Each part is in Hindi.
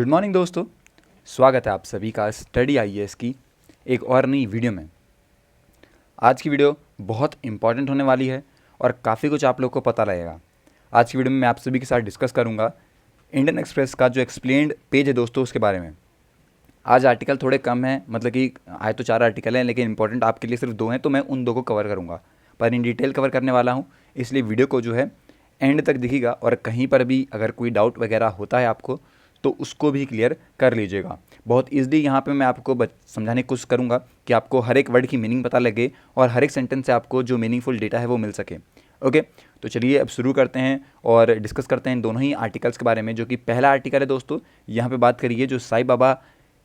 गुड मॉर्निंग दोस्तों, स्वागत है आप सभी का स्टडी आईएएस की एक और नई वीडियो में। आज की वीडियो बहुत इंपॉर्टेंट होने वाली है और काफ़ी कुछ आप लोग को पता लगेगा। आज की वीडियो में मैं आप सभी के साथ डिस्कस करूंगा इंडियन एक्सप्रेस का जो एक्सप्लेन्ड पेज है दोस्तों, उसके बारे में। आज आर्टिकल थोड़े कम हैं, मतलब कि आए तो 4 आर्टिकल हैं, लेकिन इंपॉर्टेंट आपके लिए सिर्फ 2 हैं, तो मैं उन 2 को कवर करूँगा, पर इन डिटेल कवर करने वाला हूँ। इसलिए वीडियो को जो है एंड तक दिखेगा और कहीं पर भी अगर कोई डाउट वगैरह होता है आपको तो उसको भी क्लियर कर लीजिएगा। बहुत ईजिली यहाँ पे मैं आपको समझाने की कोशिश करूँगा कि आपको हर एक वर्ड की मीनिंग पता लगे और हर एक सेंटेंस से आपको जो मीनिंगफुल डेटा है वो मिल सके। ओके, तो चलिए अब शुरू करते हैं और डिस्कस करते हैं इन दोनों ही आर्टिकल्स के बारे में। जो कि पहला आर्टिकल है दोस्तों, यहाँ पे बात करिए जो साईं बाबा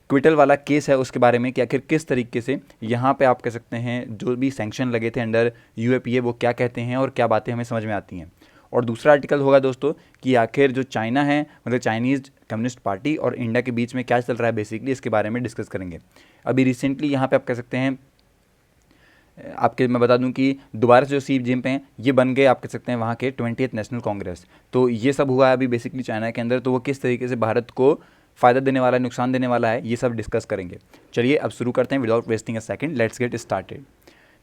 क्विटल वाला केस है उसके बारे में कि आखिर किस तरीके से यहाँ पे आप कह सकते हैं जो भी सैंक्शन लगे थे अंडर यूएपीए वो क्या कहते हैं और क्या बातें हमें समझ में आती हैं। और दूसरा आर्टिकल होगा दोस्तों कि आखिर जो चाइना है, मतलब चाइनीज़ कम्युनिस्ट पार्टी और इंडिया के बीच में क्या चल रहा है, बेसिकली इसके बारे में डिस्कस करेंगे। अभी रिसेंटली यहाँ पे आप कह सकते हैं मैं बता दूं कि दोबारा से जो सी जिनपिंग हैं ये बन गए, आप कह सकते हैं वहाँ के 20th नेशनल कांग्रेस। तो ये सब हुआ है अभी बेसिकली चाइना के अंदर, तो वो किस तरीके से भारत को फ़ायदा देने वाला है, नुकसान देने वाला है, ये सब डिस्कस करेंगे। चलिए अब शुरू करते हैं without wasting a second, let's get started.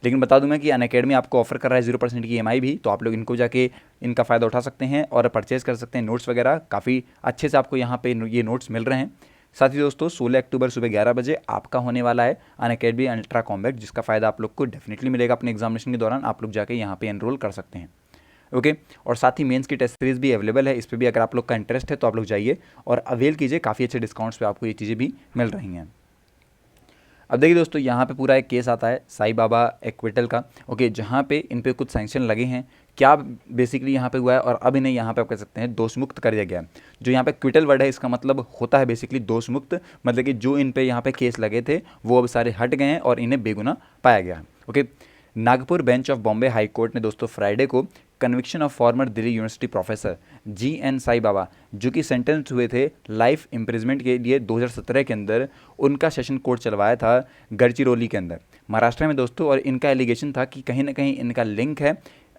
लेकिन बता दूं मैं कि अनअकैडमी आपको ऑफर कर रहा है 0% की EMI भी, तो आप लोग इनको जाके इनका फ़ायदा उठा सकते हैं और परचेज कर सकते हैं। नोट्स वगैरह काफ़ी अच्छे से आपको यहाँ पे ये नोट्स मिल रहे हैं। साथ ही दोस्तों 16 अक्टूबर सुबह 11 बजे आपका होने वाला है अनअकैडमी अल्ट्रा कॉम्बैट, जिसका फ़ायदा आप लोग को डेफिनेटली मिलेगा अपने एग्जामिनेशन के दौरान। आप लोग जाके यहाँ पे एनरोल कर सकते हैं। ओके, और साथ ही मेंस की टेस्ट सीरीज भी अवेलेबल है, इस पर भी अगर आप लोग का इंटरेस्ट है तो आप लोग जाइए और अवेल कीजिए। काफ़ी अच्छे डिस्काउंट्स पे आपको ये चीज़ें भी मिल रही हैं। अब देखिए दोस्तों, यहाँ पे पूरा एक केस आता है साईं बाबा एक्विटल का। ओके, जहाँ पे इन पे कुछ सैंक्शन लगे हैं। क्या बेसिकली यहाँ पे हुआ है और अब इन्हें यहाँ पे आप कह सकते हैं दोष मुक्त कर दिया गया है। जो यहाँ पे क्विटल वर्ड है इसका मतलब होता है बेसिकली दोष मुक्त, मतलब कि जो इन पे यहाँ पे केस लगे थे वो अब सारे हट गए हैं और इन्हें बेगुनाह पाया गया है। Okay, Nagpur bench of Bombay high court ने दोस्तों फ्राइडे को conviction of former Delhi university professor GN Sai Baba, जो कि सेंटेंस हुए थे लाइफ इम्प्रिजमेंट के लिए 2017 के अंदर, उनका सेशन कोर्ट चलवाया था गढ़चिरौली के अंदर, महाराष्ट्र में दोस्तों। और इनका एलिगेशन था कि कहीं ना कहीं इनका लिंक है,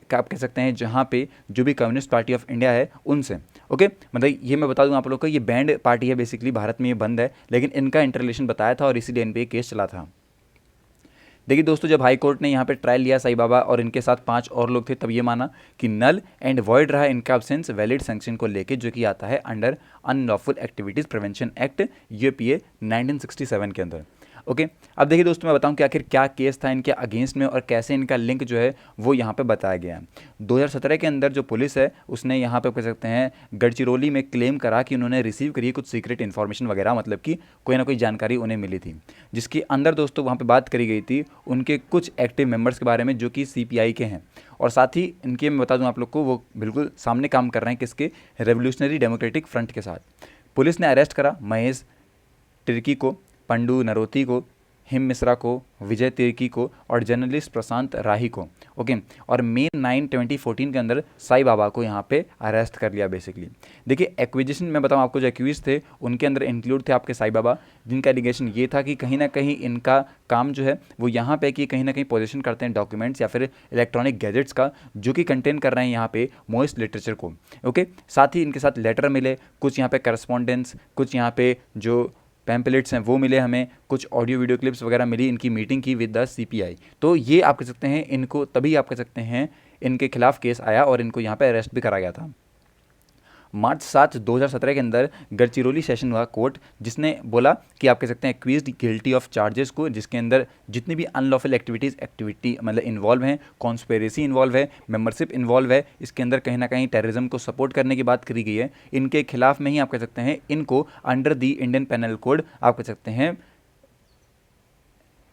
आप कह सकते हैं जहाँ पे जो भी कम्युनिस्ट पार्टी ऑफ इंडिया है उनसे। ओके, मतलब ये मैं बता दूं आप लोग को, ये बैंड पार्टी है बेसिकली, भारत में ये बंद है, लेकिन इनका इंटरलेशन बताया था और इसीलिए इन पे केस चला था। देखिए दोस्तों, जब हाई कोर्ट ने यहाँ पे ट्रायल लिया साईं बाबा और इनके साथ 5 और लोग थे, तब ये माना कि नल एंड वॉइड रहा इनका अब्सेंस वैलिड सैंक्शन को लेके, जो कि आता है under unlawful activities prevention act UAPA 1967 के अंदर। ओके, अब देखिए दोस्तों, मैं बताऊं कि आखिर क्या केस था इनके अगेंस्ट में और कैसे इनका लिंक जो है वो यहाँ पे बताया गया है। 2017 के अंदर जो पुलिस है उसने यहाँ पे कह सकते हैं गढ़चिरौली में क्लेम करा कि उन्होंने रिसीव करी कुछ सीक्रेट इन्फॉर्मेशन वगैरह, मतलब कि कोई ना कोई जानकारी उन्हें मिली थी, जिसके अंदर दोस्तों वहाँ पे बात करी गई थी उनके कुछ एक्टिव मेंबर्स के बारे में जो कि CPI के हैं। और साथ ही इनके मैं बता दूं आप लोग को, वो बिल्कुल सामने काम कर रहे हैं किसके, रेवोल्यूशनरी डेमोक्रेटिक फ्रंट के साथ। पुलिस ने अरेस्ट करा महेश तिर्की को, पंडू नरोती को, हिम मिश्रा को, विजय तिर्की को और जर्नलिस्ट प्रशांत राही को। ओके, और May 9, 2014 के अंदर साईं बाबा को यहाँ पे अरेस्ट कर लिया बेसिकली। देखिए एक्विजिशन में बताऊँ आपको, जो एक्यूज थे उनके अंदर इंक्लूड थे आपके साईं बाबा, जिनका एलिगेशन ये था कि कहीं ना कहीं इनका काम जो है वो यहाँ पे कि कहीं ना कहीं पोजीशन करते हैं डॉक्यूमेंट्स या फिर इलेक्ट्रॉनिक गैजेट्स का, जो कि कंटेन कर रहे हैं यहाँ पे मोइस्ट लिटरेचर को। ओके, साथ ही इनके साथ लेटर मिले, कुछ यहाँ पे करस्पॉन्डेंस, कुछ यहाँ पे जो पैम्पलेट्स हैं वो मिले हमें, कुछ ऑडियो वीडियो क्लिप्स वगैरह मिली इनकी मीटिंग की विद द CPI। तो ये आप कह सकते हैं इनको, तभी आप कह सकते हैं इनके खिलाफ केस आया और इनको यहाँ पे अरेस्ट भी करा गया था। मार्च 7, 2017 के अंदर गढ़चिरौली सेशन हुआ कोर्ट, जिसने बोला कि आप कह सकते हैं एक्यूज्ड गिल्टी ऑफ चार्जेस को, जिसके अंदर जितनी भी अनलॉफुल एक्टिविटी मतलब इन्वॉल्व हैं, कॉन्स्पेरेसी इन्वॉल्व है, मेंबरशिप इन्वॉल्व है, इसके अंदर कहीं ना कहीं टेररिज्म को सपोर्ट करने की बात करी गई है, इनके खिलाफ में ही आप कह सकते हैं इनको under the Indian penal code आप कह सकते हैं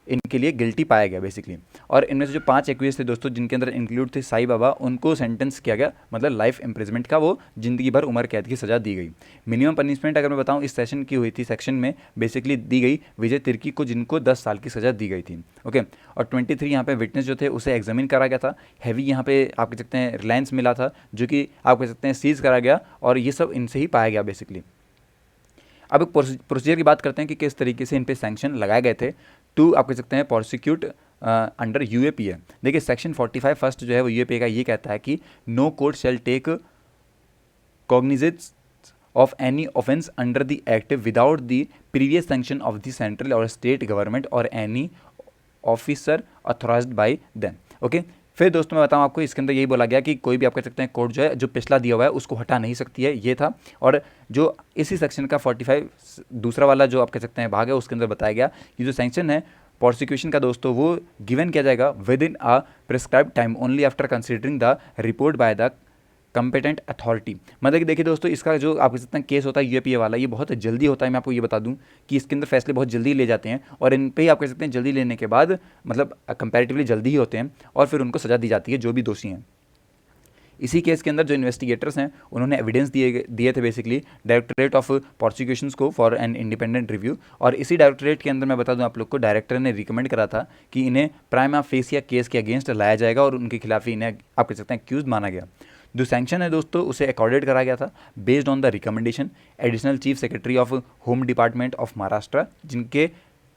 इनके लिए गिल्टी पाया गया बेसिकली। और इनमें से जो 5 एक्यूज थे दोस्तों, जिनके अंदर इंक्लूड थे साईं बाबा, उनको सेंटेंस किया गया, मतलब लाइफ इम्प्रिजमेंट का, वो जिंदगी भर उम्र कैद की सज़ा दी गई। मिनिमम पनिशमेंट अगर मैं बताऊं इस सेशन की हुई थी, सेक्शन में बेसिकली दी गई विजय तिर्की को, जिनको 10 साल की सज़ा दी गई थी। ओके, और 23 यहाँ पे विटनेस जो थे उसे एग्जामिन करा गया था। हैवी यहाँ पे आप कह सकते हैं रिलायंस मिला था, जो कि आप कह सकते हैं सीज करा गया, और ये सब इनसे ही पाया गया बेसिकली। अब एक प्रोसीजर की बात करते हैं कि किस तरीके से इन पे सैंक्शन लगाए गए थे टू आप कह सकते हैं प्रोसिक्यूट अंडर यूएपीए। देखिए सेक्शन 45 फर्स्ट जो है वो यूएपीए का ये कहता है कि no court shall take cognizance of any offence under the act without the previous sanction of the central और स्टेट गवर्नमेंट और any officer authorised by them. Okay, फिर दोस्तों मैं बताऊं आपको, इसके अंदर यही बोला गया कि कोई भी आप कह सकते हैं कोर्ट जो है जो पिछला दिया हुआ है उसको हटा नहीं सकती है, ये था। और जो इसी सेक्शन का 45 दूसरा वाला जो आप कह सकते हैं भाग है उसके अंदर बताया गया कि जो सैंक्शन है प्रोसिक्यूशन का दोस्तों वो गिवन किया जाएगा with in a prescribe time only after considering the report by the competent authority. मतलब कि देखिए दोस्तों, इसका जो आप कह सकते हैं केस होता है यूएपीए वाला, ये बहुत जल्दी होता है। मैं आपको ये बता दूं कि इसके अंदर फैसले बहुत जल्दी ले जाते हैं और इन पे ही आप कह सकते हैं जल्दी लेने के बाद मतलब कंपैरेटिवली जल्दी ही होते हैं और फिर उनको सजा दी जाती है जो भी दोषी हैं। इसी केस के अंदर जो इन्वेस्टिगेटर्स हैं उन्होंने एविडेंस दिए थे बेसिकली डायरेक्टरेट ऑफ प्रोसिक्यूशंस को फॉर एन इंडिपेंडेंट रिव्यू। और इसी डायरेक्टरेट के अंदर मैं बता दूं आप लोग को, डायरेक्टर ने रिकमेंड करा था कि इन्हें प्राइमा फेसिया केस के अगेंस्ट लाया जाएगा और उनके खिलाफ ही इन्हें आप कह सकते हैं एक्यूज माना गया। जो सैंक्शन है दोस्तों उसे अकॉर्डेड करा गया था based on the recommendation additional chief secretary of home department of Maharashtra, जिनके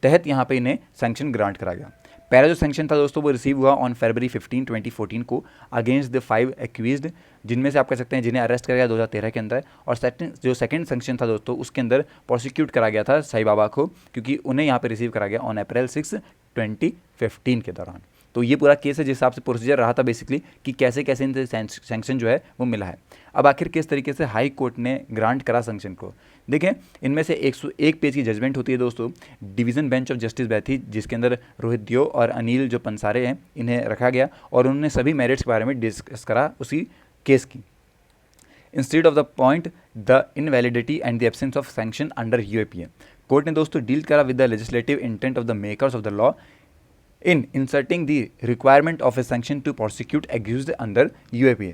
तहत यहाँ पे इन्हें सैंक्शन ग्रांट करा गया। पहला जो सैंक्शन था दोस्तों वो रिसीव हुआ ऑन फरवरी 15, 2014 को अगेंस्ट द 5 एक्यूज्ड, जिनमें से आप कह सकते हैं जिन्हें अरेस्ट करा गया 2013 के अंदर। और जो सेकंड सैंक्शन था दोस्तों उसके अंदर प्रोसिक्यूट करा गया था साईं बाबा को, क्योंकि उन्हें यहाँ पे रिसीव करा गया ऑन अप्रैल 6, 2015 के दौरान। तो ये पूरा केस है जिस हिसाब से प्रोसीजर रहा था बेसिकली कि कैसे कैसे इनसे सैंक्शन जो है वो मिला है। अब आखिर किस तरीके से हाई कोर्ट ने ग्रांट करा सैंक्शन को, देखें इनमें से 101 पेज की जजमेंट होती है दोस्तों डिवीज़न बेंच ऑफ जस्टिस बैठी, जिसके अंदर रोहित दियो और अनिल जो पंसारे हैं इन्हें रखा गया और उन्होंने सभी मेरिट्स के बारे में डिस्कस करा उसी केस की। Instead of the point the invalidity and the absence of sanction under UAPA, court ने दोस्तों डील करा with the legislative intent of the makers of the law in inserting the requirement of a sanction to prosecute accused under UAPA।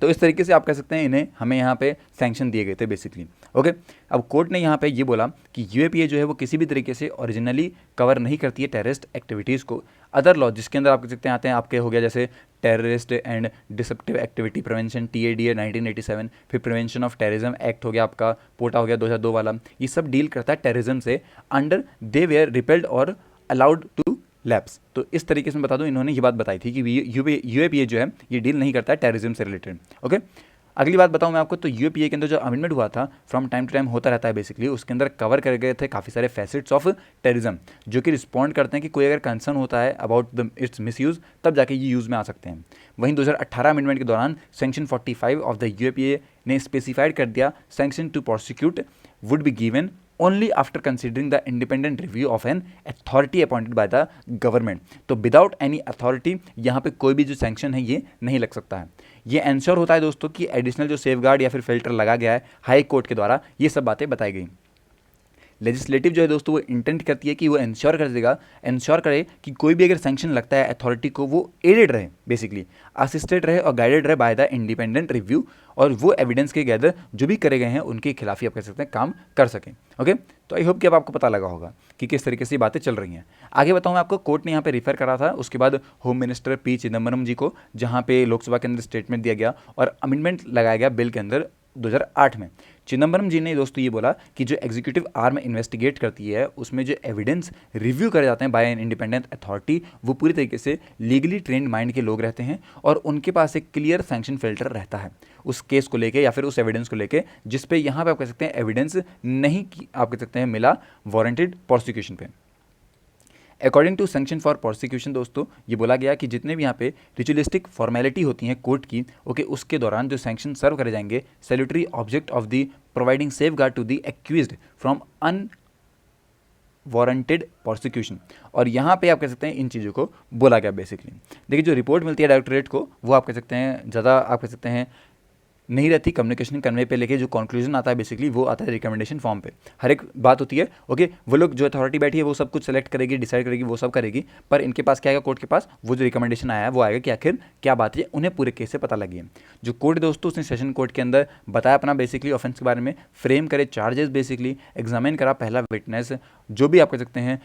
तो इस तरीके से आप कह सकते हैं इन्हें हमें यहाँ पे सैंक्शन दिए गए थे बेसिकली। ओके, अब कोर्ट ने यहाँ पे ये बोला कि यूएपीए जो है वो किसी भी तरीके से ओरिजिनली कवर नहीं करती है टेररिस्ट एक्टिविटीज़ को। अदर लॉ जिसके अंदर आप कह सकते हैं आते हैं आपके हो गया जैसे terrorist and deceptive activity prevention TADA 1987, फिर प्रिवेंशन ऑफ टेररिज्म एक्ट हो गया आपका, पोटा हो गया 2002 वाला, ये सब डील करता है टेररिज्म से अंडर दे वेयर रिपेल्ड और अलाउड टू लैप्स। तो इस तरीके से मैं बता दूं इन्होंने ये बात बताई थी कि यूएपीए जो है ये डील नहीं करता है टेररिज्म से रिलेटेड। ओके, अगली बात बताऊं मैं आपको, तो यूएपीए के अंदर जो अमेंडमेंट हुआ था फ्रॉम टाइम टू टाइम होता रहता है बेसिकली, उसके अंदर कवर कर गए थे काफ़ी सारे फैसेट्स ऑफ टेररिज्म जो कि रिस्पॉन्ड करते हैं कि कोई अगर कंसर्न होता है अबाउट द इट्स मिसयूज़ तब जाके ये यूज़ में आ सकते हैं। वहीं 2018 अमेंडमेंट के दौरान सेक्शन 45 ऑफ द यूएपीए ने स्पेसिफाइड कर दिया sanction to prosecute would be given only after considering the independent review of an authority appointed by the government। तो विदाउट एनी अथॉरिटी यहाँ पे कोई भी जो सैंक्शन है ये नहीं लग सकता है। ये एंश्योर होता है दोस्तों कि एडिशनल जो सेफगार्ड या फिर फिल्टर लगा गया है हाई कोर्ट के द्वारा, ये सब बातें बताई गई। लेजिस्लेटिव जो है दोस्तों वो इंटेंट करती है कि वो इंश्योर करे कि कोई भी अगर सैंक्शन लगता है अथॉरिटी को वो एडेड रहे, बेसिकली असिस्टेड रहे और गाइडेड रहे बाय द इंडिपेंडेंट रिव्यू, और वो एविडेंस के गैदर जो भी करे गए हैं उनके खिलाफ ही आप कह सकते हैं काम कर सकें। ओके, तो आई होप कि अब आपको पता लगा होगा कि किस तरीके से ये बातें चल रही हैं। आगे बताऊँ मैं आपको, कोर्ट ने यहाँ पे रिफर करा था उसके बाद होम मिनिस्टर पी चिदम्बरम जी को, जहाँ पे लोकसभा के अंदर स्टेटमेंट दिया गया और अमेंडमेंट लगाया गया बिल के अंदर 2008 में। चिदम्बरम जी ने दोस्तों ये बोला कि जो एग्जीक्यूटिव आर्म इन्वेस्टिगेट करती है उसमें जो एविडेंस रिव्यू करे जाते हैं बाय एन इंडिपेंडेंट अथॉरिटी, वो पूरी तरीके से लीगली ट्रेंड माइंड के लोग रहते हैं और उनके पास एक क्लियर सैंक्शन फिल्टर रहता है उस केस को लेके या फिर उस एविडेंस को लेके, जिस पे यहाँ पे आप कह सकते हैं एविडेंस नहीं आप कह सकते हैं मिला वारंटेड प्रोसिक्यूशन पे। According to sanction for prosecution दोस्तों ये बोला गया कि जितने भी यहाँ पे रिचुअलिस्टिक फॉर्मेलिटी होती हैं कोर्ट की, ओके, उसके दौरान जो सैंक्शन सर्व करे जाएंगे salutary object of the providing safeguard to the accused from unwarranted prosecution. और यहाँ पे आप कह सकते हैं इन चीज़ों को बोला गया बेसिकली। देखिए जो रिपोर्ट मिलती है डायरेक्टरेट को वो आप कह सकते हैं ज़्यादा आप कह सकते हैं नहीं रहती कम्युनिकेशन करने पे, लेके जो कंक्लूजन आता है बेसिकली वो आता है रिकमेंडेशन फॉर्म पे। हर एक बात होती है, ओके, वो लोग जो अथॉरिटी बैठी है वो सब कुछ सेलेक्ट करेगी, डिसाइड करेगी, वो सब करेगी, पर इनके पास क्या आएगा कोर्ट के पास, वो जो रिकमेंडेशन आया है वो आएगा कि आखिर क्या बात है, उन्हें पूरे केस से पता लगी है। जो कोर्ट दोस्तों उसने सेशन कोर्ट के अंदर बताया अपना बेसिकली ऑफेंस के बारे में, फ्रेम करे चार्जेस, बेसिकली एग्जामिन करा पहला विटनेस, जो भी आप कह सकते हैं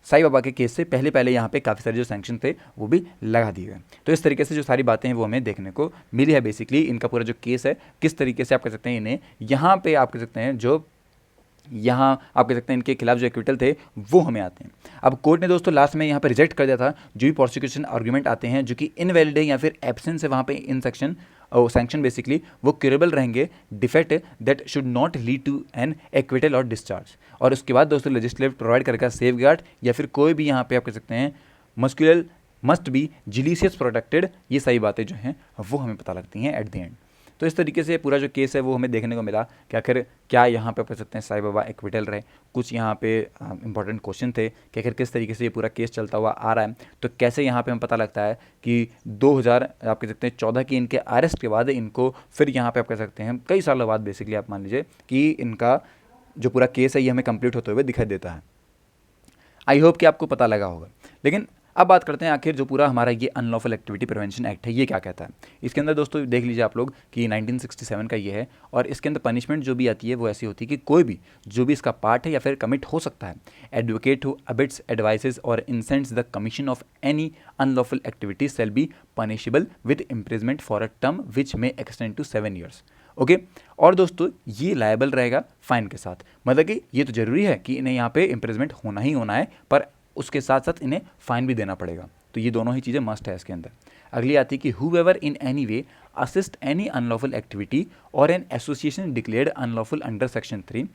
साईं बाबा के केस से पहले यहाँ पे काफ़ी सारे जो सैंक्शन थे वो भी लगा दिए गए। तो इस तरीके से जो सारी बातें हैं वो हमें देखने को मिली है बेसिकली। इनका पूरा जो केस है किस तरीके से आप कह सकते हैं इन्हें यहाँ पे आप कह सकते हैं जो यहाँ आप कह सकते हैं इनके खिलाफ जो एक्विटल थे वो हमें आते हैं। अब कोर्ट ने दोस्तों लास्ट में यहाँ पे रिजेक्ट कर दिया था जो भी प्रोसिक्यूशन आर्गूमेंट आते हैं जो कि इनवैलिड है या फिर एब्सेंस है वहाँ पे इन सेक्शन सैंक्शन बेसिकली वो क्यूरेबल रहेंगे defect that should not lead to an acquittal और डिस्चार्ज। और उसके बाद दोस्तों लेजिस्लेटिव प्रोवाइड करेगा सेफ गार्ड या फिर कोई भी यहाँ पे आप कह सकते हैं मस्कुलर मस्ट बी जिलीसियस प्रोटेक्टेड, ये सही बातें जो हैं वो हमें पता लगती हैं एट द एंड। तो इस तरीके से पूरा जो केस है वो हमें देखने को मिला कि आखिर क्या यहाँ पे कह सकते हैं साईं बाबा एक्विटल रहे। कुछ यहाँ पे इंपॉर्टेंट क्वेश्चन थे कि आखिर किस तरीके से ये पूरा केस चलता हुआ आ रहा है। तो कैसे यहाँ पे हमें पता लगता है कि 2000 आप कह सकते हैं 14 की इनके अरेस्ट के बाद इनको फिर यहाँ पे आप कह सकते हैं कई सालों बाद बेसिकली आप मान लीजिए कि इनका जो पूरा केस है ये हमें कंप्लीट होते हुए दिखाई देता है। आई होप कि आपको पता लगा होगा। लेकिन अब बात करते हैं आखिर जो पूरा हमारा ये अनलॉफुल एक्टिविटी प्रिवेंशन एक्ट है ये क्या कहता है। इसके अंदर दोस्तों देख लीजिए आप लोग कि 1967 का ये है और इसके अंदर पनिशमेंट जो भी आती है वो ऐसी होती है कि कोई भी जो भी इसका पार्ट है या फिर कमिट हो सकता है, एडवोकेट हु अबिट्स एडवाइसेस और incites the commission of any unlawful activity shall be punishable with imprisonment for a term which may extend to 7 years। Okay और दोस्तों ये लायबल रहेगा फाइन के साथ, मतलब कि ये तो जरूरी है कि इन्हें यहाँ पे इम्प्रिजमेंट होना ही होना है, पर उसके साथ साथ इन्हें फाइन भी देना पड़ेगा। तो ये दोनों ही चीज़ें मस्ट है इसके अंदर। अगली आती है कि whoever in any way assist any unlawful activity और an association declared unlawful under section 3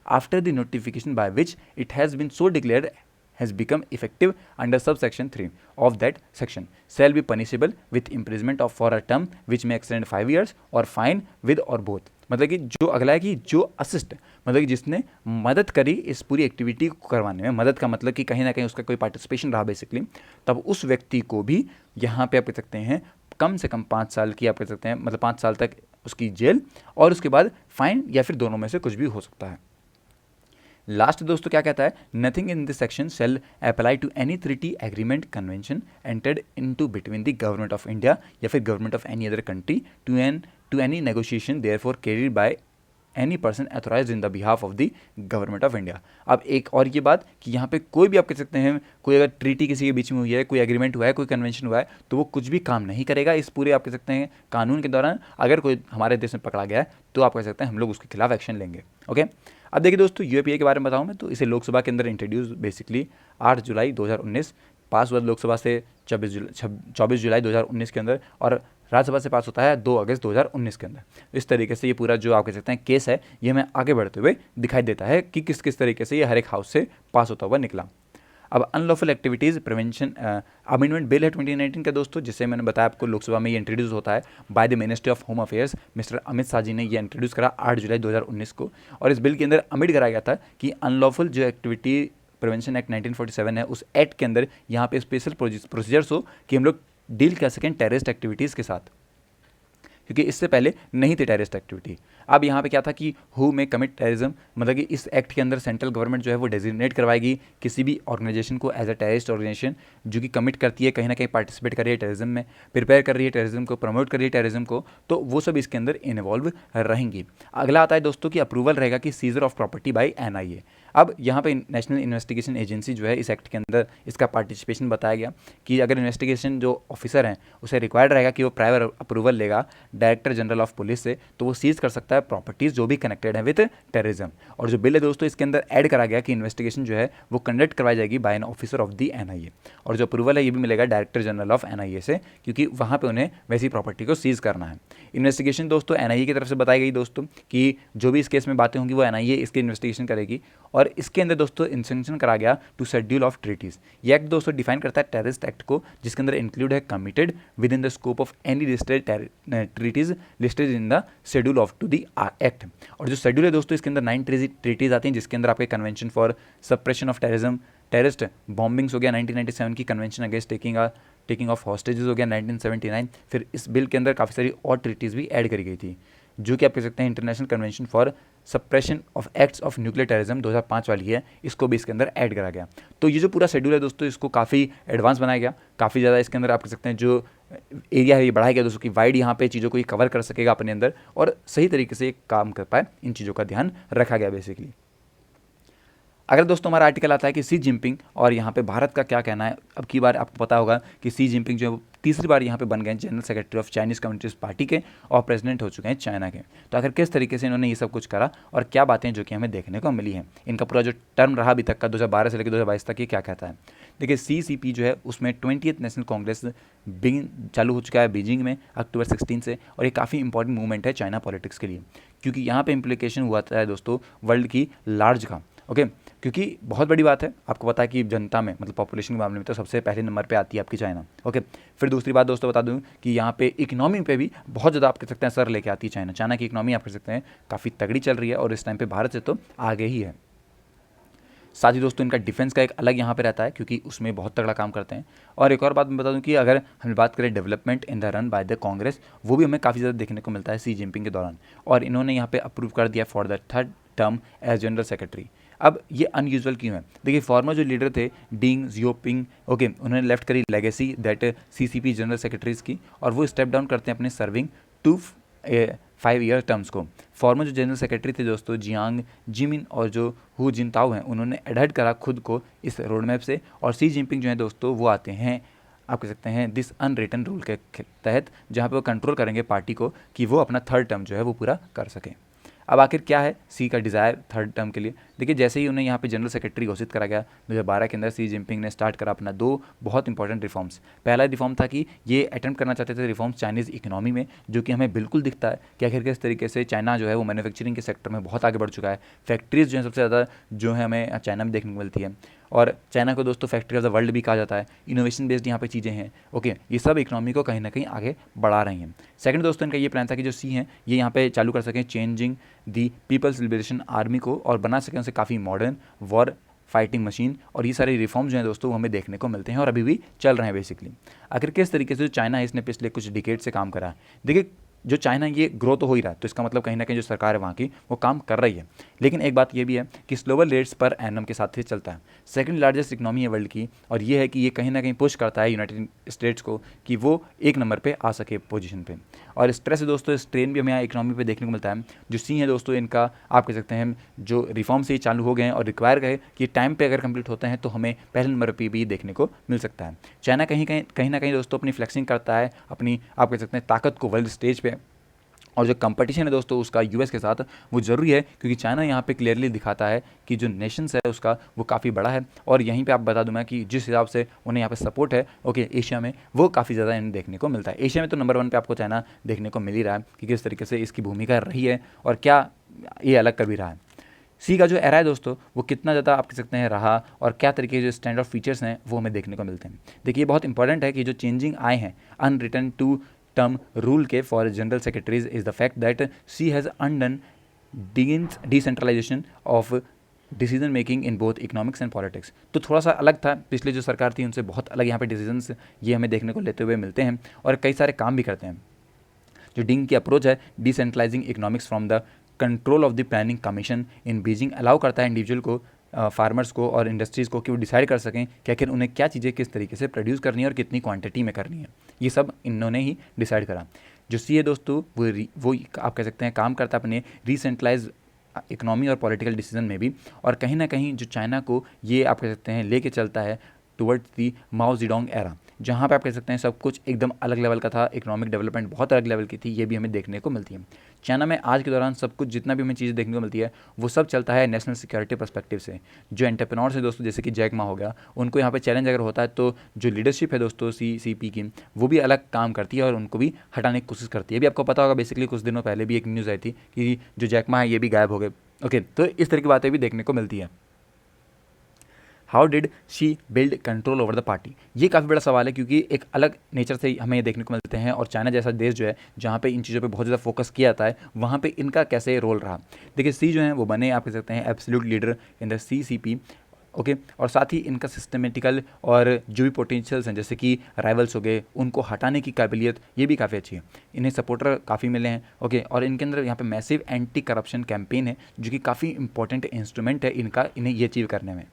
after the notification by which it has been so declared has become effective under subsection 3 of that section shall be punishable with imprisonment of for a term which may extend 5 years or fine with or both। मतलब कि जो अगला है कि जो असिस्ट मतलब कि जिसने मदद करी इस पूरी एक्टिविटी को करवाने में, मदद का मतलब कि कहीं ना कहीं उसका कोई पार्टिसिपेशन रहा बेसिकली, तब उस व्यक्ति को भी यहाँ पे आप कह सकते हैं कम से कम 5 साल की आप कह सकते हैं मतलब 5 साल तक उसकी जेल और उसके बाद फाइन या फिर दोनों में से कुछ भी हो सकता है। लास्ट दोस्तों क्या कहता है, nothing in this section shall apply to any treaty agreement convention entered into between the government of India या फिर government of any other country to any negotiation therefor carried by any person authorised in the behalf of the government of India. अब एक और ये बात कि यहाँ पे कोई भी आप कह सकते हैं कोई अगर ट्रीटी किसी के बीच में हुई है, कोई एग्रीमेंट हुआ है, कोई कन्वेंशन हुआ है, तो वो कुछ भी काम नहीं करेगा इस पूरे आप कह सकते हैं कानून के दौरान। अगर कोई हमारे देश में पकड़ा गया है तो आप कह सकते हैं हम लोग उसके खिलाफ एक्शन लेंगे। ओके अब देखिए दोस्तों यूएपीए के बारे में बताऊँ मैं तो इसे लोकसभा के अंदर इंट्रोड्यूस बेसिकली 8 जुलाई 2019 पास हुआ लोकसभा से 24 जुलाई 2019 के अंदर और राज्यसभा से पास होता है 2 अगस्त 2019 के अंदर। इस तरीके से ये पूरा जो आप कह सकते हैं केस है ये हमें आगे बढ़ते हुए दिखाई देता है कि किस किस तरीके से ये हर एक हाउस से पास होता हुआ निकला। अब unlawful activities prevention amendment bill है 2019 का दोस्तों, जिससे मैंने बताया आपको लोकसभा में ये इंट्रोड्यूस होता है by the ministry of home affairs. Mister Amit Shah ji ने ये इंट्रोड्यूस करा 8 जुलाई 2019 को और इस बिल के अंदर अमेंड कराया गया था कि अनलॉफुल जो एक्टिविटी प्रिवेंशन एक्ट 1947 है उस एक्ट के अंदर यहाँ पे स्पेशल प्रोसीजर्स हो कि हम लोग डील कर सकें टेररिस्ट एक्टिविटीज़ के साथ, क्योंकि इससे पहले नहीं थी टेररिस्ट एक्टिविटी। अब यहाँ पे क्या था कि हु में कमिट टेररिज्म, मतलब कि इस एक्ट के अंदर सेंट्रल गवर्नमेंट जो है वो डेजिग्नेट करवाएगी किसी भी ऑर्गेनाइजेशन को एज अ टेररिस्ट ऑर्गेनाइजेशन जो कि कमिट करती है कहीं ना कहीं पार्टिसिपेट कर रही है टेररिज्म में, प्रिपेयर कर रही है टेररिज्म को, प्रमोट कर रही है टेररिज्म को, तो वो सब इसके अंदर इन्वॉल्व रहेंगी। अगला आता है दोस्तों कि अप्रूवल रहेगा कि scissor of property bye NIA. अब यहाँ पे नेशनल इन्वेस्टिगेशन एजेंसी जो है इस एक्ट के अंदर इसका पार्टिसिपेशन बताया गया कि अगर इन्वेस्टिगेशन जो ऑफिसर हैं उसे रिक्वायर्ड रहेगा कि वो प्राइवर अप्रूवल लेगा डायरेक्टर जनरल ऑफ पुलिस से, तो वो सीज कर सकता है प्रॉपर्टीज़ जो भी कनेक्टेड है विद टेररिज्म। और जो बिल है दोस्तों इसके अंदर ऐड करा गया कि इन्वेस्टिगेशन जो है वो कंडक्ट करवाई जाएगी by an officer of the NIA, और जो अप्रूवल है ये भी मिलेगा डायरेक्टर जनरल ऑफ एनआईए से, क्योंकि वहाँ पर उन्हें वैसी प्रॉपर्टी को सीज करना है। इन्वेस्टिगेशन दोस्तों एनआईए की तरफ से बताई गई दोस्तों कि जो भी इस केस में बातें होंगी वो एनआईए इसकी इन्वेस्टिगेशन करेगी। और इसके अंदर दोस्तों इंसेंक्शन करा गया टू शेड्यूल ऑफ ट्रीटीज़। ये एक्ट दोस्तों डिफाइन करता है टेररिस्ट एक्ट को, जिसके अंदर इंक्लूड है committed within the scope of any listed treaties listed in the schedule of to the act. और जो शेड्यूल है दोस्तों इसके अंदर 9 ट्रीटीज़ आती हैं, जिसके अंदर आपके convention for suppression of terrorism, terrorist bombings हो गया 1997 की, convention against taking of hostages हो गया 1979। फिर इस बिल के अंदर काफ़ी सारी और ट्रीटीज़ भी ऐड करी गई थी, जो कि आप कह सकते हैं international convention for suppression of acts of nuclear terrorism 2005 वाली है, इसको भी इसके अंदर ऐड करा गया। तो ये जो पूरा शेड्यूल है दोस्तों इसको काफ़ी एडवांस बनाया गया, काफ़ी ज़्यादा इसके अंदर आप कह सकते हैं जो एरिया है ये बढ़ाया गया दोस्तों की वाइड यहाँ पे चीज़ों को ये कवर कर सकेगा अपने अंदर और सही तरीके से काम कर पाए, इन चीज़ों का ध्यान रखा गया बेसिकली। अगर दोस्तों हमारा आर्टिकल आता है कि सी जिनपिंग और यहाँ पे भारत का क्या कहना है। अब की बार आपको पता होगा कि सी जिनपिंग जो है तीसरी बार यहाँ पे बन गए general secretary of Chinese communist party के और प्रेसिडेंट हो चुके हैं चाइना के। तो आखिर किस तरीके से इन्होंने ये सब कुछ करा और क्या बातें जो कि हमें देखने को मिली हैं, इनका पूरा जो टर्म रहा अभी तक का 2012 से लेकर 2022 तक, ये क्या कहता है। देखिए CCP जो है उसमें 20th नेशनल कांग्रेस बिगिन चालू हो चुका है बीजिंग में अक्टूबर 16 से, और ये काफ़ी इंपॉर्टेंट मूवमेंट है चाइना पॉलिटिक्स के लिए, क्योंकि यहाँ पे इम्प्लीकेशन हुआ है दोस्तों वर्ल्ड की लार्ज का। ओके, क्योंकि बहुत बड़ी बात है, आपको पता है कि जनता में मतलब पॉपुलेशन के मामले में तो सबसे पहले नंबर पे आती है आपकी चाइना। ओके, फिर दूसरी बात दोस्तों बता दूं कि यहाँ पे इकोनॉमी पे भी बहुत ज़्यादा आप कह सकते हैं सर लेके आती है चाइना। चाइना की इकोनॉमी आप कह सकते हैं काफ़ी तगड़ी चल रही है और इस टाइम पे भारत से तो आगे ही है। साथ ही दोस्तों इनका डिफेंस का एक अलग यहाँ पे रहता है, क्योंकि उसमें बहुत तगड़ा काम करते हैं। और एक और बात मैं बता दूं कि अगर हम बात करें development in the run by the Congress, वो भी हमें काफ़ी ज़्यादा देखने को मिलता है सी जिनपिंग के दौरान, और इन्होंने यहाँ पे अप्रूव कर दिया for the 3rd term as general secretary. अब ये अनयूजुअल क्यों है? देखिए फॉर्मर जो लीडर थे डिंग जियोपिंग, ओके, उन्होंने लेफ्ट करी legacy that CCP general secretaries की, और वो स्टेप डाउन करते हैं अपने सर्विंग 5 ईयर टर्म्स को। फॉर्मर जो जनरल सेक्रेटरी थे दोस्तों जियांग जिमिन और जो हु जिनताओ हैं, उन्होंने एडहर्ट करा खुद को इस रोड मैप से, और सी जिनपिंग जो है दोस्तों वो आते हैं आप कह सकते हैं दिस अनरिटन रूल के तहत, जहाँ पे वो कंट्रोल करेंगे पार्टी को कि वो अपना 3rd टर्म जो है वो पूरा कर सकें। अब आखिर क्या है सी का डिज़ायर 3rd टर्म के लिए? देखिए जैसे ही उन्हें यहाँ पे जनरल सेक्रेटरी घोषित करा गया 2012 के अंदर, सी जिनपिंग ने स्टार्ट करा अपना 2 बहुत इंपॉर्टेंट रिफॉर्म्स। पहला रिफॉर्म था कि ये अटेम्प्ट करना चाहते थे रिफॉर्म्स चाइनीज़ इकोनॉमी में, जो कि हमें बिल्कुल दिखता है कि आखिर किस तरीके से चाइना जो है वो मैन्युफैक्चरिंग के सेक्टर में बहुत आगे बढ़ चुका है। फैक्ट्रीज़ जो है सबसे ज़्यादा जो है हमें चाइना में देखने को मिलती है, और चाइना को दोस्तों फैक्ट्री ऑफ द वर्ल्ड भी कहा जाता है। इनोवेशन बेस्ड यहाँ पे चीज़ें हैं। ओके, ये सब इकोनॉमी को कहीं ना कहीं आगे बढ़ा रही हैं। सेकंड दोस्तों इनका ये प्लान था कि जो सी हैं ये यहाँ पे चालू कर सकें changing the People's Liberation Army को, और बना सकें उसे काफ़ी मॉडर्न वॉर फाइटिंग मशीन। और ये सारे रिफॉर्म्स जो हैं दोस्तों वो हमें देखने को मिलते हैं और अभी भी चल रहे हैं बेसिकली। आखिर किस तरीके से जो चाइना है इसने पिछले कुछ डिकेड से काम करा है? देखिए जो चाइना ये ग्रो तो हो ही रहा है, तो इसका मतलब कहीं ना कहीं जो सरकार है वहाँ की वो काम कर रही है, लेकिन एक बात ये भी है कि स्लोअर रेट्स पर एनम के साथ ही चलता है। सेकंड लार्जेस्ट इकोनॉमी है वर्ल्ड की, और ये है कि ये कहीं ना कहीं पुश करता है यूनाइटेड स्टेट्स को कि वो 1 नंबर पे आ सके पोजीशन पे। और इस तरह से दोस्तों स्ट्रेन भी हमें यहाँ इकोनॉमी पे देखने को मिलता है। जो सी है दोस्तों इनका आप कह सकते हैं जो रिफॉर्म से ही चालू हो गए हैं और रिक्वायर गए कि टाइम पे अगर कंप्लीट होते हैं तो हमें पहले नंबर पे भी देखने को मिल सकता है। चाइना कहीं ना कहीं दोस्तों अपनी फ्लेक्सिंग करता है, अपनी आप कह सकते हैं ताकत को वर्ल्ड स्टेज पे, और जो कंपटीशन है दोस्तों उसका यूएस के साथ वो ज़रूरी है, क्योंकि चाइना यहाँ पे क्लियरली दिखाता है कि जो नेशंस है उसका वो काफ़ी बड़ा है। और यहीं पे आप बता दूं मैं कि जिस हिसाब से उन्हें यहाँ पे सपोर्ट है ओके एशिया में, वो काफ़ी ज़्यादा इन्हें देखने को मिलता है। एशिया में तो नंबर 1 पे आपको चाइना देखने को मिल ही रहा है कि किस तरीके से इसकी भूमिका रही है और क्या ये अलग कर भी रहा है। सी का जो एरा है दोस्तों वो कितना ज़्यादा आप कह सकते हैं रहा, और क्या तरीके के जो स्टैंड ऑफ फीचर्स हैं वो हमें देखने को मिलते हैं। देखिए बहुत इंपॉर्टेंट है कि जो चेंजिंग आए हैं अनरिटन टू टर्म रूल के for general secretaries is the fact that Xi has undone decentralisation of decision making in both economics and politics. तो थोड़ा सा अलग था, पिछले जो सरकार थी उनसे बहुत अलग यहाँ पे डिसीजंस ये हमें देखने को लेते हुए मिलते हैं, और कई सारे काम भी करते हैं। जो डिंग की अप्रोच है decentralising economics from the control of the planning commission in Beijing allow करता है इंडिविजुअल को फार्मर्स को और इंडस्ट्रीज़ को कि वो डिसाइड कर सकें कि आखिर उन्हें क्या चीज़ें किस तरीके से प्रोड्यूस करनी है और कितनी क्वांटिटी में करनी है। ये सब इन्होंने ही डिसाइड करा। जो सी है दोस्तों वो आप कह सकते हैं काम करता है अपने रिसेंट्रलाइज इकोनॉमी और पॉलिटिकल डिसीजन में भी, और कहीं ना कहीं जो चाइना को ये आप कह सकते हैं लेके चलता है towards the Mao Zedong era, जहाँ पे आप कह सकते हैं सब कुछ एकदम अलग लेवल का था, इकोनॉमिक डेवलपमेंट बहुत अलग लेवल की थी, ये भी हमें देखने को मिलती है। चाइना में आज के दौरान सब कुछ जितना भी हमें चीज़ें देखने को मिलती है वो सब चलता है नेशनल सिक्योरिटी पर्सपेक्टिव से। जो एंटरप्रेन्योर्स है दोस्तों जैसे कि जैक मा हो गया, उनको यहाँ पे चैलेंज अगर होता है तो जो लीडरशिप है दोस्तों CCP की वो भी अलग काम करती है और उनको भी हटाने की कोशिश करती है। अभी आपको पता होगा बेसिकली कुछ दिनों पहले भी एक न्यूज़ आई थी कि जो जैक मा है ये भी गायब हो गए। ओके, तो इस तरह की बातें भी देखने को मिलती है। How did she build control over the party? ये काफ़ी बड़ा सवाल है, क्योंकि एक अलग नेचर से हमें ये देखने को मिलते हैं, और चाइना जैसा देश जो है जहाँ पे इन चीज़ों पे बहुत ज़्यादा फोकस किया जाता है वहाँ पे इनका कैसे रोल रहा। देखिए सी जो है वो बने आप कह सकते हैं absolute leader in the CCP। Okay, और साथ ही इनका सिस्टमेटिकल और जो भी पोटेंशियल्स हैं जैसे कि राइवल्स हो गए उनको हटाने की काबिलियत ये भी काफ़ी अच्छी है। इन्हें सपोर्टर काफ़ी मिले हैं। ओके, और इनके अंदर यहाँ पे मैसिव एंटी करप्शन कैंपेन है जो कि काफ़ी इंपॉर्टेंट इंस्ट्रूमेंट है इनका इन्हें ये अचीव करने में।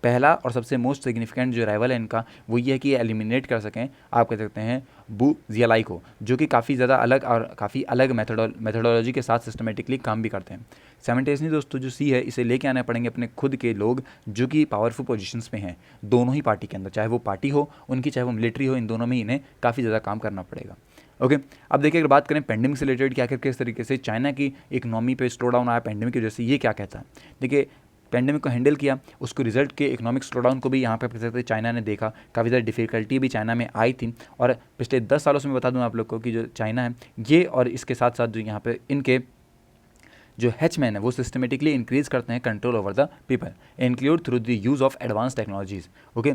पहला और सबसे मोस्ट सिग्निफिकेंट जो राइवल है इनका वो ये है कि एलिमिनेट कर सकें आप कह सकते हैं बू जियालाई को, जो कि काफ़ी ज़्यादा अलग और काफ़ी अलग मेथडोलॉजी के साथ सिस्टमेटिकली काम भी करते हैं। साइमल्टेनियसली दोस्तों जो सी है इसे लेके आने पड़ेंगे अपने खुद के लोग जो कि पावरफुल पोजीशंस में हैं दोनों ही पार्टी के अंदर, चाहे वो पार्टी हो उनकी चाहे वो मिलिट्री हो, इन दोनों में इन्हें काफ़ी ज़्यादा काम करना पड़ेगा। ओके, अब देखिए अगर बात करें पेंडेमिक से रिलेटेड कि आखिर किस तरीके से चाइना की इकोनॉमी पे स्लो डाउन आया पेंडेमिक की वजह से, ये क्या कहता है। देखिए पेंडेमिक को हैंडल किया, उसको रिजल्ट के इकोनॉमिक स्लोडाउन को भी यहाँ पे कह सकते हैं चाइना ने देखा, काफ़ी ज़्यादा डिफिकल्टी भी चाइना में आई थी। और पिछले 10 सालों से मैं बता दूँ आप लोग को कि जो चाइना है ये और इसके साथ साथ जो यहाँ पे इनके जो हैचमैन है वो सिस्टमेटिकली इंक्रीज करते हैं control over the people, include through the use of advance technologies. Okay,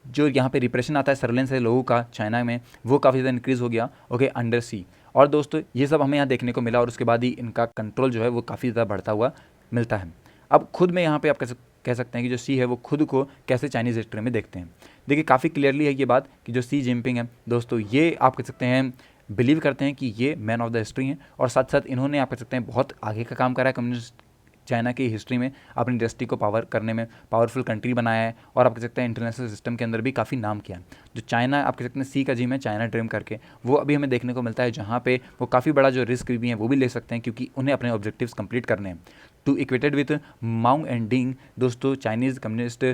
जो यहाँ पे रिप्रेशन आता है सर्वेलेंस है लोगों का चाइना में, वो काफ़ी ज़्यादा इंक्रीज़ हो गया। ओके, अंडर सी। और दोस्तों ये सब हमें यहाँ देखने को मिला और उसके बाद ही इनका कंट्रोल जो है वो काफ़ी ज़्यादा बढ़ता हुआ मिलता है। अब खुद में यहाँ पे आप कह सकते हैं कि जो सी है वो खुद को कैसे चाइनीज़ हिस्ट्री में देखते हैं। देखिए काफ़ी क्लियरली है ये बात कि जो सी जिनपिंग है दोस्तों, ये आप कह सकते हैं बिलीव करते हैं कि ये मैन ऑफ द हिस्ट्री हैं, और साथ साथ इन्होंने आप कह सकते हैं बहुत आगे का काम करा है कम्युनिस्ट चाइना की हिस्ट्री में, अपनी इंडस्ट्री को पावर करने में पावरफुल कंट्री बनाया है, और आप कह सकते हैं इंटरनेशनल सिस्टम के अंदर भी काफ़ी नाम किया है। जो चाइना आप कह सकते हैं सी का जिम है चाइना ड्रीम करके, वो अभी हमें देखने को मिलता है जहाँ पे वो काफ़ी बड़ा जो रिस्क भी है वो भी ले सकते हैं, क्योंकि उन्हें अपने ऑब्जेक्टिव्स कंप्लीट करने हैं। To equated with Mao and Deng दोस्तों, चाइनीज़ कम्युनिस्ट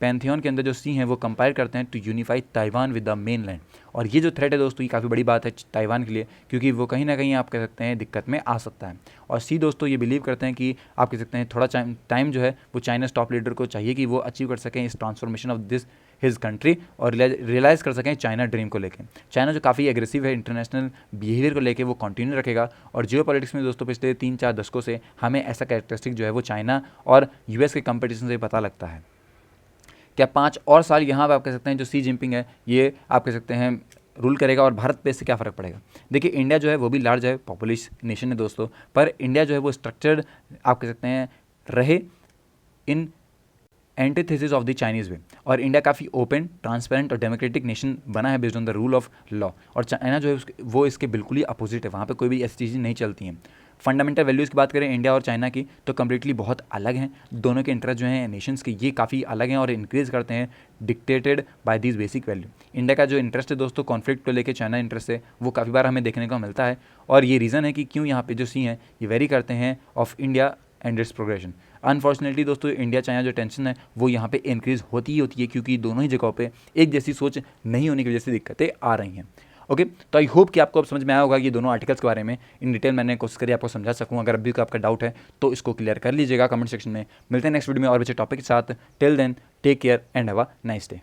पैंथियन के अंदर जो सी हैं वो कंपायर करते हैं to unify Taiwan with the mainland. और ये जो थ्रेट है दोस्तों, ये काफ़ी बड़ी बात है ताइवान के लिए, क्योंकि वो कहीं ना कहीं आप कह सकते हैं दिक्कत में आ सकता है। और सी दोस्तों ये बिलीव करते हैं कि आप कह सकते हैं थोड़ा टाइम जो है वो चाइना टॉप लीडर को चाहिए कि वो अचीव कर सकें इस transformation of this his country, और रियलाइज़ कर सकें चाइना ड्रीम को लेकर। चाइना जो काफ़ी एग्रेसिव है इंटरनेशनल बिहेवियर को लेकर, वो कंटिन्यू रखेगा। और जियो पॉलिटिक्स में दोस्तों पिछले 3-4 दशकों से हमें ऐसा कैरेक्टरिस्टिक जो है वो चाइना और यूएस के कंपटीशन से पता लगता है। क्या 5 और साल यहाँ पर आप कह सकते हैं जो सी जिनपिंग है ये आप कह सकते हैं रूल करेगा, और भारत पे इससे क्या फ़र्क पड़ेगा? देखिए इंडिया जो है वो भी लार्ज है, पॉपुलिश नेशन है दोस्तों, पर इंडिया जो है वो स्ट्रक्चर्ड आप कह सकते हैं रहे इन एंटीथेसिस ऑफ द चाइनीज़ वे। और इंडिया काफ़ी ओपन, ट्रांसपेरेंट और डेमोक्रेटिक नेशन बना है based on the rule of law. और चाइना जो है वो इसके बिल्कुल ही अपोजिट है, वहाँ पे कोई भी ऐसी चीज़ें नहीं चलती हैं। फंडामेंटल वैल्यूज़ की बात करें इंडिया और चाइना की तो कम्प्लीटली बहुत अलग हैं। दोनों के इंटरेस्ट जो हैं नेशंस के ये काफ़ी अलग हैं और इंक्रीज़ करते हैं dictated bye these basic value. India का जो इंटरेस्ट है दोस्तों कॉन्फ्लिक्ट को लेकर चाइना इंटरेस्ट है वो काफ़ी बार हमें देखने को मिलता है, और ये रीज़न है कि क्यों यहाँ पे जो सी हैं ये वेरी करते हैं of India and it's progression. Unfortunately दोस्तों इंडिया चाइना जो टेंशन है वो यहाँ पे इंक्रीज़ होती ही होती है, क्योंकि दोनों ही जगहों पे एक जैसी सोच नहीं होने की वजह से दिक्कतें आ रही हैं। ओके, तो आई होप कि आपको अब समझ में आया होगा ये दोनों आर्टिकल्स के बारे में इन डिटेल मैंने कोशिश करी आपको समझा सकूँ। अगर अभी आपका डाउट है तो इसको क्लियर कर लीजिएगा कमेंट सेक्शन में। मिलते हैं नेक्स्ट वीडियो में और अच्छे टॉपिक के साथ। Till then take care and have a nice day.